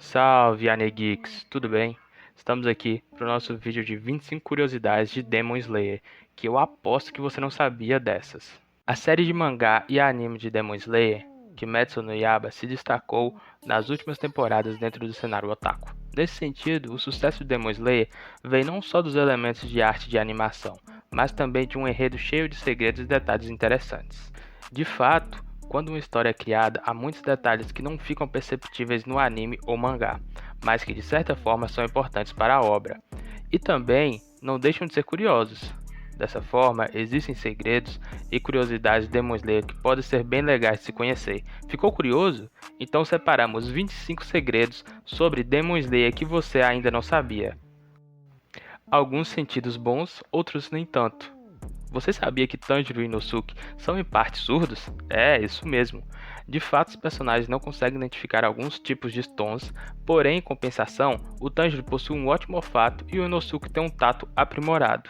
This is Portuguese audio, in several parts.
Salve, Anegeeks, tudo bem? Estamos aqui para o nosso vídeo de 25 curiosidades de Demon Slayer, que eu aposto que você não sabia dessas. A série de mangá e anime de Demon Slayer, Kimetsu no Yaiba, se destacou nas últimas temporadas dentro do cenário otaku. Nesse sentido, o sucesso de Demon Slayer vem não só dos elementos de arte de animação, mas também de um enredo cheio de segredos e detalhes interessantes. De fato, quando uma história é criada, há muitos detalhes que não ficam perceptíveis no anime ou mangá, mas que de certa forma são importantes para a obra. E também não deixam de ser curiosos. Dessa forma, existem segredos e curiosidades de Demon Slayer que podem ser bem legais de se conhecer. Ficou curioso? Então separamos 25 segredos sobre Demon Slayer que você ainda não sabia. Alguns sentidos bons, outros nem tanto. Você sabia que Tanjiro e Inosuke são em parte surdos? É, isso mesmo. De fato, os personagens não conseguem identificar alguns tipos de tons, porém, em compensação, o Tanjiro possui um ótimo olfato e o Inosuke tem um tato aprimorado.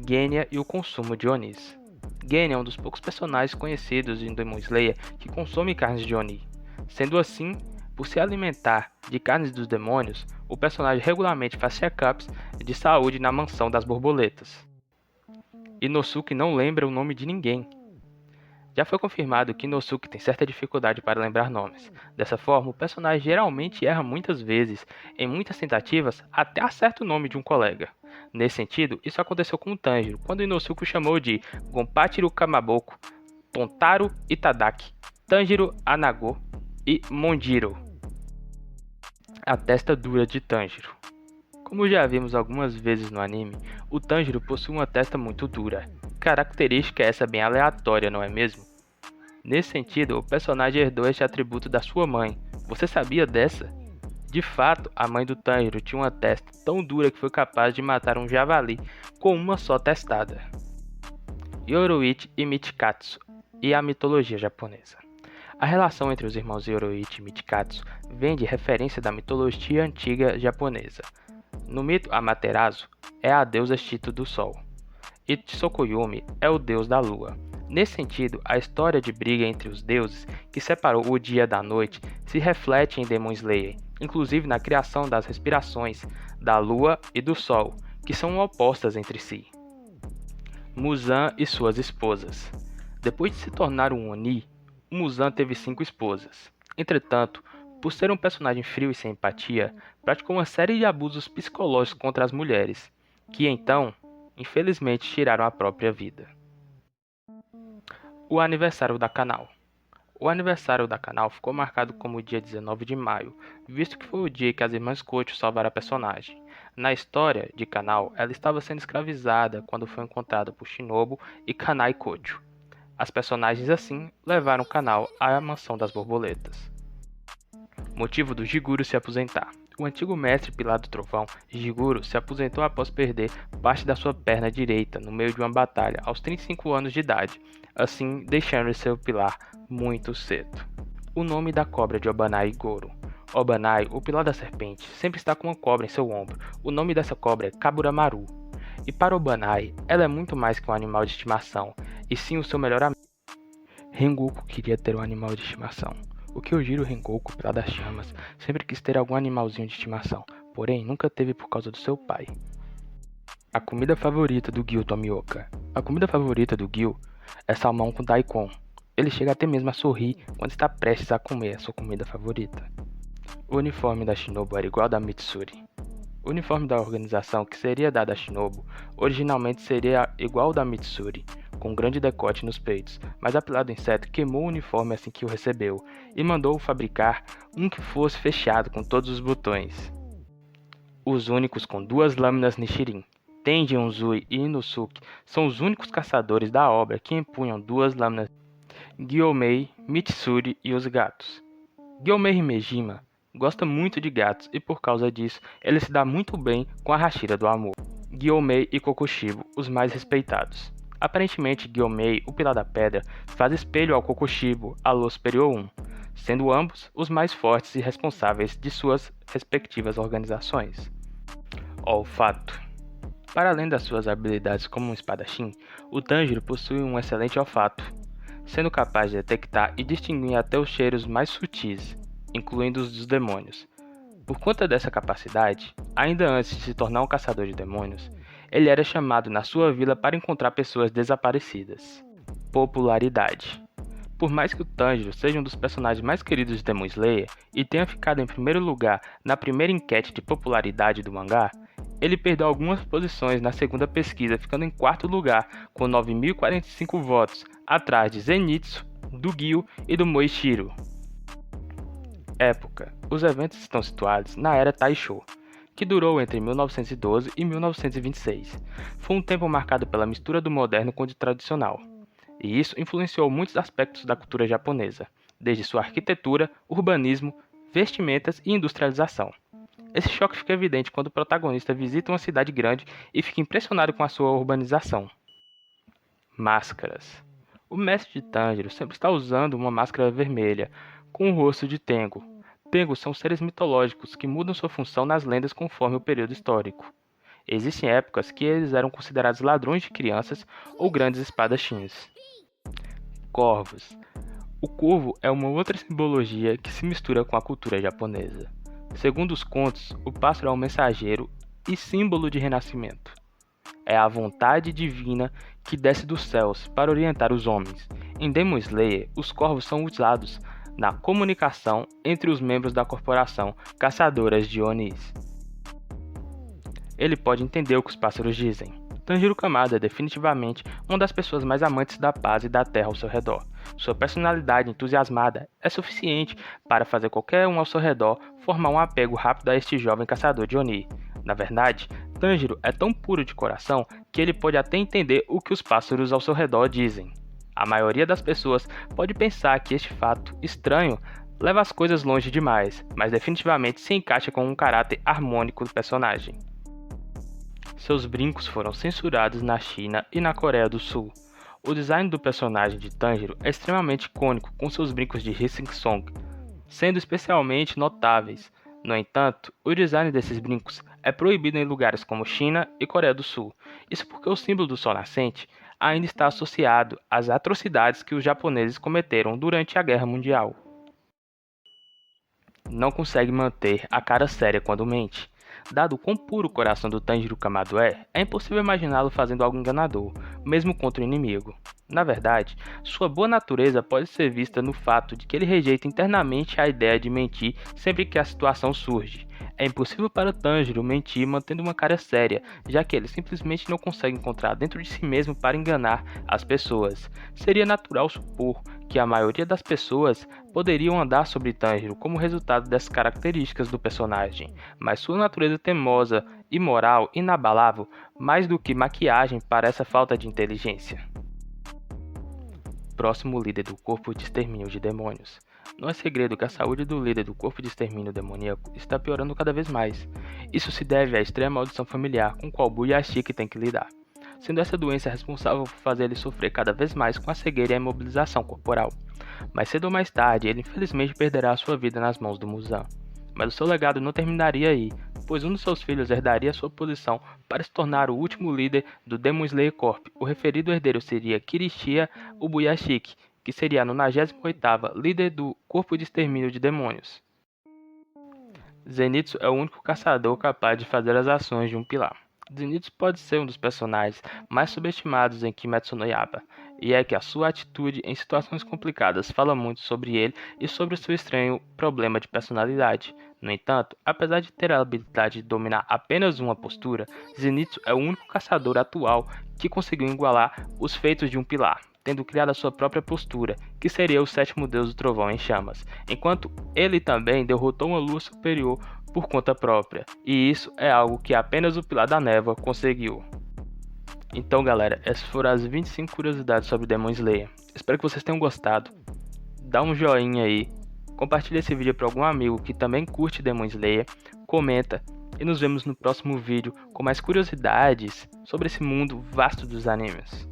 Genya e o consumo de Onis. Genya é um dos poucos personagens conhecidos em Demon Slayer que consome carnes de Oni. Sendo assim, por se alimentar de carnes dos demônios, o personagem regularmente faz check-ups de saúde na mansão das borboletas. Inosuke não lembra o nome de ninguém. Já foi confirmado que Inosuke tem certa dificuldade para lembrar nomes. Dessa forma, o personagem geralmente erra muitas vezes, em muitas tentativas, até acerta o nome de um colega. Nesse sentido, isso aconteceu com o Tanjiro, quando Inosuke o chamou de Gonpachiru Kamaboko, Tontaro Itadaki, Tanjiro Anago e Monjiro. A testa dura de Tanjiro. Como já vimos algumas vezes no anime, o Tanjiro possui uma testa muito dura. Característica essa bem aleatória, não é mesmo? Nesse sentido, o personagem herdou este atributo da sua mãe. Você sabia dessa? De fato, a mãe do Tanjiro tinha uma testa tão dura que foi capaz de matar um javali com uma só testada. Yoruichi e Michikatsu e a mitologia japonesa. A relação entre os irmãos Yoruichi e Michikatsu vem de referência da mitologia antiga japonesa. No mito, Amaterasu é a deusa Shito do Sol, e Tsukuyomi é o deus da lua. Nesse sentido, a história de briga entre os deuses, que separou o dia da noite, se reflete em Demon Slayer, inclusive na criação das respirações da lua e do sol, que são opostas entre si. Muzan e suas esposas. Depois de se tornar um Oni, Muzan teve 5 esposas. Entretanto, por ser um personagem frio e sem empatia, praticou uma série de abusos psicológicos contra as mulheres, que então, infelizmente, tiraram a própria vida. O aniversário da Kanao. O aniversário da Kanao ficou marcado como o dia 19 de maio, visto que foi o dia que as irmãs Kocho salvaram a personagem. Na história de Kanao, ela estava sendo escravizada quando foi encontrada por Shinobu e Kanai Kocho. As personagens assim levaram Kanao à mansão das borboletas. Motivo do Jiguro se aposentar. O antigo mestre Pilar do Trovão, Jiguro, se aposentou após perder parte da sua perna direita no meio de uma batalha aos 35 anos de idade, assim deixando seu pilar muito cedo. O nome da cobra de Obanai Goro. Obanai, o pilar da serpente, sempre está com uma cobra em seu ombro. O nome dessa cobra é Kaburamaru. E para Obanai, ela é muito mais que um animal de estimação, e sim o seu melhor amigo. Rengoku queria ter um animal de estimação. O Kyojiro Rengoku, pilar das chamas, sempre quis ter algum animalzinho de estimação, porém nunca teve por causa do seu pai. A comida favorita do Gil Tomioka. A comida favorita do Gil é salmão com daikon. Ele chega até mesmo a sorrir quando está prestes a comer a sua comida favorita. O uniforme da Shinobu era igual ao da Mitsuri. O uniforme da organização que seria dado a Shinobu originalmente seria igual ao da Mitsuri, com um grande decote nos peitos, mas a Pilar do Inseto queimou o uniforme assim que o recebeu e mandou fabricar um que fosse fechado com todos os botões. Os únicos com 2 lâminas Nichirin. Tenjin Uzui e Inosuke são os únicos caçadores da obra que empunham 2 lâminas. Gyomei, Mitsuri e os gatos. Gyomei Himejima gosta muito de gatos e por causa disso ele se dá muito bem com a Hashira do amor. Gyomei e Kokushibo, os mais respeitados. Aparentemente, Gyomei, o Pilar da Pedra, faz espelho ao Kokushibo, a Lua Superior 1, sendo ambos os mais fortes e responsáveis de suas respectivas organizações. Olfato. Para além das suas habilidades como um espadachim, o Tanjiro possui um excelente olfato, sendo capaz de detectar e distinguir até os cheiros mais sutis, incluindo os dos demônios. Por conta dessa capacidade, ainda antes de se tornar um caçador de demônios, ele era chamado na sua vila para encontrar pessoas desaparecidas. Popularidade. Por mais que o Tanjiro seja um dos personagens mais queridos de Demon Slayer e tenha ficado em primeiro lugar na primeira enquete de popularidade do mangá, ele perdeu algumas posições na segunda pesquisa, ficando em quarto lugar com 9.045 votos, atrás de Zenitsu, do Gyu e do Moishiro. Época. Os eventos estão situados na Era Taisho, que durou entre 1912 e 1926. Foi um tempo marcado pela mistura do moderno com o tradicional, e isso influenciou muitos aspectos da cultura japonesa, desde sua arquitetura, urbanismo, vestimentas e industrialização. Esse choque fica evidente quando o protagonista visita uma cidade grande e fica impressionado com a sua urbanização. Máscaras. O mestre de Tanjiro sempre está usando uma máscara vermelha, com o rosto de Tengu. Tengu são seres mitológicos que mudam sua função nas lendas conforme o período histórico. Existem épocas que eles eram considerados ladrões de crianças ou grandes espadachins. Corvos. O corvo é uma outra simbologia que se mistura com a cultura japonesa. Segundo os contos, o pássaro é um mensageiro e símbolo de renascimento. É a vontade divina que desce dos céus para orientar os homens. Em Demon Slayer, os corvos são usados na comunicação entre os membros da corporação Caçadoras de Onis. Ele pode entender o que os pássaros dizem. Tanjiro Kamado é definitivamente uma das pessoas mais amantes da paz e da terra ao seu redor. Sua personalidade entusiasmada é suficiente para fazer qualquer um ao seu redor formar um apego rápido a este jovem caçador de Oni. Na verdade, Tanjiro é tão puro de coração que ele pode até entender o que os pássaros ao seu redor dizem. A maioria das pessoas pode pensar que este fato estranho leva as coisas longe demais, mas definitivamente se encaixa com um caráter harmônico do personagem. Seus brincos foram censurados na China e na Coreia do Sul. O design do personagem de Tanjiro é extremamente icônico, com seus brincos de Hissing Song sendo especialmente notáveis. No entanto, o design desses brincos é proibido em lugares como China e Coreia do Sul. Isso porque o símbolo do sol nascente ainda está associado às atrocidades que os japoneses cometeram durante a Guerra Mundial. Não consegue manter a cara séria quando mente. Dado o quão puro o coração do Tanjiro Kamado é impossível imaginá-lo fazendo algo enganador, mesmo contra o inimigo. Na verdade, sua boa natureza pode ser vista no fato de que ele rejeita internamente a ideia de mentir sempre que a situação surge. É impossível para Tanjiro mentir mantendo uma cara séria, já que ele simplesmente não consegue encontrar dentro de si mesmo para enganar as pessoas. Seria natural supor que a maioria das pessoas poderiam andar sobre Tanjiro como resultado dessas características do personagem, mas sua natureza teimosa e moral inabalável mais do que maquiagem para essa falta de inteligência. Próximo líder do corpo de extermínio de demônios. Não é segredo que a saúde do líder do corpo de extermínio demoníaco está piorando cada vez mais. Isso se deve à extrema maldição familiar com qual Buyashiki tem que lidar, sendo essa doença responsável por fazer ele sofrer cada vez mais com a cegueira e a imobilização corporal. Mais cedo ou mais tarde, ele infelizmente perderá a sua vida nas mãos do Muzan. Mas o seu legado não terminaria aí, pois um de seus filhos herdaria sua posição para se tornar o último líder do Demon Slayer Corp. O referido herdeiro seria Kirishiya Ubuyashiki, que seria a 98ª líder do Corpo de Extermínio de Demônios. Zenitsu é o único caçador capaz de fazer as ações de um pilar. Zenitsu pode ser um dos personagens mais subestimados em Kimetsu no Yaiba, e é que a sua atitude em situações complicadas fala muito sobre ele e sobre o seu estranho problema de personalidade. No entanto, apesar de ter a habilidade de dominar apenas uma postura, Zenitsu é o único caçador atual que conseguiu igualar os feitos de um pilar, tendo criado a sua própria postura, que seria o sétimo deus do trovão em chamas, enquanto ele também derrotou uma lua superior por conta própria, e isso é algo que apenas o Pilar da Névoa conseguiu. Então galera, essas foram as 25 curiosidades sobre Demon Slayer. Espero que vocês tenham gostado. Dá um joinha aí, compartilha esse vídeo para algum amigo que também curte Demon Slayer, comenta e nos vemos no próximo vídeo com mais curiosidades sobre esse mundo vasto dos animes.